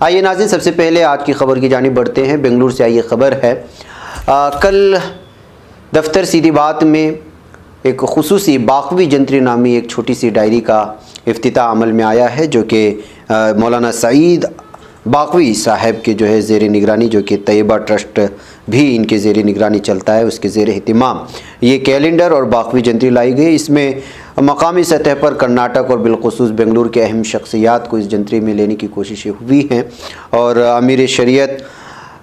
आइए नाज़रीन, सबसे पहले आज की ख़बर की जानिब बढ़ते हैं। बेंगलुरु से आई ख़बर है, कल दफ्तर सीधी बात में एक खुसूसी बाक़वी जंतरी नामी एक छोटी सी डायरी का इफ्तिताह अमल में आया है, जो कि मौलाना सईद बाक़वी साहब के जो है ज़ेर निगरानी, जो कि तैयबा ट्रस्ट भी इनके ज़ेर निगरानी चलता है, उसके ज़ेर एहतिमाम ये कैलेंडर और बाक़वी जंतरी लाई गई। इसमें मकामी सतह पर कर्नाटक और बिलखुसूस बेंगलुरु के अहम शख्सियात को इस जंतरी में लेने की कोशिशें हुई हैं और अमीर शरीयत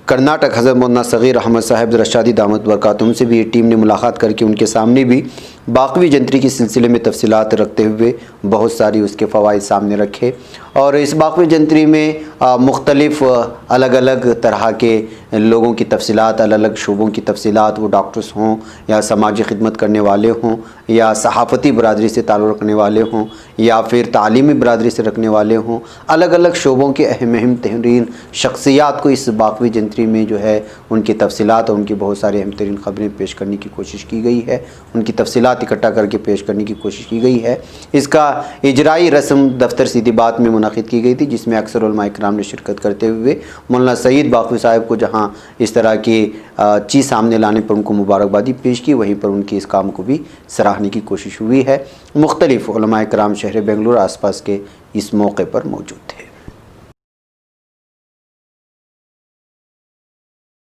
कर्नाटक हज़रत मौलाना सग़ीर अहमद साहब रशादी दामत बरकातुहू से भी टीम ने मुलाकात करके उनके सामने भी बाक़वी जंतरी के सिलसिले में तफसीलात रखते हुए बहुत सारी उसके फ़वाइद सामने रखे। और इस बाक़वी जंतरी में मुख्तलिफ़ अलग अलग तरह के लोगों की तफसीलात, अलग अलग शोबों की तफसीलात, वो डॉक्टर्स हों या समाजी खिदमत करने वाले हों या सहाफ़ती बरादरी से ताल्लुक़ रखने वाले हों या फिर तालीमी बरादरी से रखने वाले हों, अलग अलग शोबों के अहम तरीन शख्सियात को इस बाक़वी जंतरी में जो है उनकी तफसीलात और उनकी बहुत सारी अहम तरीन ख़बरें पेश करने की कोशिश की गई है, उनकी तफसीलात इकट्ठा करके पेश करने की कोशिश की गई है। इसका इजराई रस्म दफ्तर सीधी बात में मुनक़िद की गई थी, जिसमें अक्सर उलमा इकराम ने शिरकत करते हुए मौलाना सईद बाक़वी साहब को जहाँ इस तरह की चीज़ सामने लाने पर उनको मुबारकबादी पेश की, वहीं पर उनकी इस काम को भी सराहने की कोशिश हुई है। मुख्तलिफ़ उलमा इकराम शहर बेंगलुरु आस पास के इस मौके पर मौजूद थे।